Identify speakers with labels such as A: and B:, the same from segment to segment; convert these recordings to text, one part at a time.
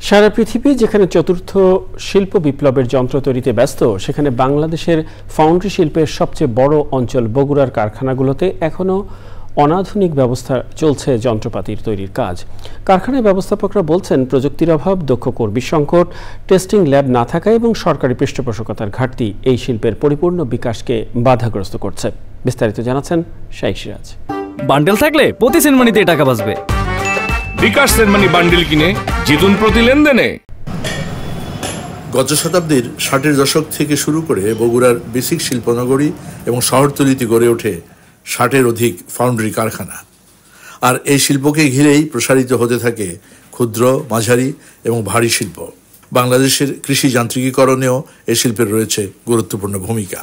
A: সারা পৃথিবী যেখানে চতুর্থ শিল্প বিপ্লবের যন্ত্র তৈরিতে ব্যস্ত, সেখানে বাংলাদেশের ফাউন্ড্রি শিল্পের সবচেয়ে বড় অঞ্চল বগুড়ার কারখানাগুলোতে এখনও অনাধুনিক ব্যবস্থা চলছে যন্ত্রপাতির তৈরির কাজ। কারখানায় ব্যবস্থাপকরা বলছেন, প্রযুক্তির অভাব, দক্ষ কর্মী সংকট, টেস্টিং ল্যাব না থাকা এবং সরকারি পৃষ্ঠপোষকতার ঘাটতি এই শিল্পের পরিপূর্ণ বিকাশকে বাধাগ্রস্ত করছে। বিস্তারিত জানাচ্ছেন শাইখ সিরাজ।
B: বান্ডেল থাকলে প্রতি সেনমানিতে টাকা বাঁচবে।
C: বিকাশ সেনমানি বান্ডেল কিনে জিতুন প্রতি লেনদেনে।
D: গত শতাব্দীর 60-এর দশক থেকে শুরু করে বগুড়ার বেসিক শিল্পনগরী এবং শহরতলিতে গড়ে ওঠে 60-এর অধিক ফাউন্ড্রি কারখানা। আর এই শিল্পকে ঘিরেই প্রসারিত হতে থাকে ক্ষুদ্র, মাঝারি এবং ভারী শিল্প। বাংলাদেশের কৃষি যান্ত্রিকীকরণেও এই শিল্পের রয়েছে গুরুত্বপূর্ণ ভূমিকা।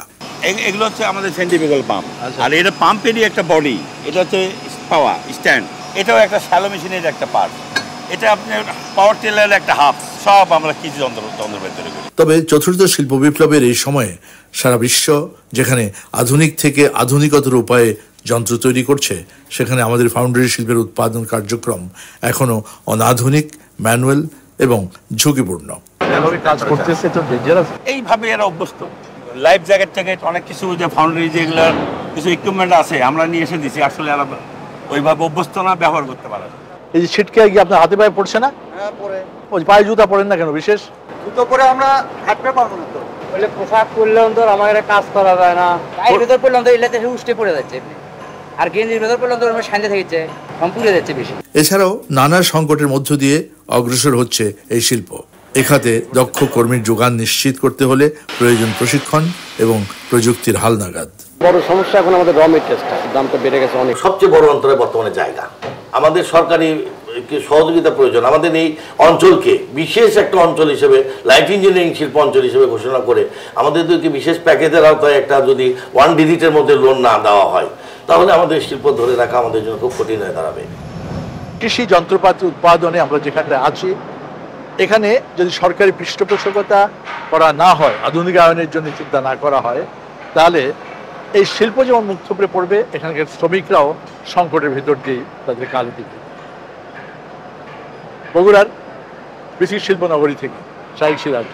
E: এগুলো হচ্ছে আমাদের সেন্ট্রিফিউগাল পাম্প, আর এটা পাম্পেরই একটা বডি, এটা হচ্ছে পাওয়ার স্ট্যান্ড, এটাও একটা শ্যালো মেশিনের একটা পার্ট, এটা আপনার পাওয়ার টেলারের একটা হাফ, সব আমরা কিছু যন্ত্রের ভেতরে করি।
D: তবে চতুর্থ শিল্প বিপ্লবের এই সময়ে সারা বিশ্ব যেখানে আধুনিক থেকে আধুনিকতর উপায়ে যন্ত্র তৈরি করছে, সেখানে আমাদের ফাউন্ড্রি শিল্পের উৎপাদন কার্যক্রম এখনো অনাধুনিক, ম্যানুয়াল এবং ঝুঁকিপূর্ণ।
E: এইভাবে এরা অভ্যস্ত। লাইফ জ্যাকেট ট্যাকেট অনেক কিছু, যে ফাউন্ড্রি যেগুলো কিছু ইকুইপমেন্ট আছে আমরা নিয়ে এসে দিচ্ছি, আসলে এরা ওইভাবে অভ্যস্ত না, ব্যবহার করতে পারে।
F: এই যে ছিটকে গিয়ে আপনার হাতে পায়ে পড়ছে না?
G: হ্যাঁ পরে।
F: ওই পায়ে জুতা পরেন না কেন বিশেষ?
G: জুতো পরে আমরা হাঁটতে পারবো না তো।
H: বলে পোশাক পরলেও তো আমাদের কাজ করা যায় না। গায়ের ভেতর পড়লাম তো এলাতে উষ্টে পড়ে যাচ্ছে, আর গেঞ্জির ভেতর পড়লাম তো সাঁজে থাকছে, পুড়ে যাচ্ছে বেশি।
D: এছাড়াও নানা সংকটের মধ্য দিয়ে অগ্রসর হচ্ছে এই শিল্প। এ খাতে দক্ষ কর্মীর যোগান নিশ্চিত করতে হলে প্রয়োজন প্রশিক্ষণ এবং প্রযুক্তির হালনাগাদ।
I: বড় সমস্যা এখন আমাদের র মেটেরিয়ালসটা, দামটা বেড়ে গেছে অনেক।
J: সবচেয়ে বড় অন্তরে বর্তমানে জায়গা, আমাদের সরকারি সহযোগিতা প্রয়োজন। আমাদের এই অঞ্চলকে বিশেষ একটা অঞ্চল হিসেবে, লাইট ইঞ্জিনিয়ারিং শিল্প অঞ্চল হিসেবে ঘোষণা করে আমাদেরকে বিশেষ প্যাকেজের আওতায় একটা যদি 1 ডিজিটের মধ্যে লোন না দেওয়া হয়, তাহলে আমাদের শিল্প ধরে রাখা আমাদের জন্য খুব কঠিন হয়ে দাঁড়াবে।
F: কৃষি যন্ত্রপাতি উৎপাদনে আমরা যেখানে আছি, এখানে যদি সরকারি পৃষ্ঠপোষকতা করা না হয়, আধুনিকায়নের জন্য চিন্তা না করা হয়, তাহলে এই শিল্প যেমন মুক্ত করে পড়বে, এখানকার শ্রমিকরাও সংকটের ভেতর দিয়ে তাদের কাজ দিবে। বগুড়ার বেসিক শিল্পনগরী থেকে শাইখ সিরাজ।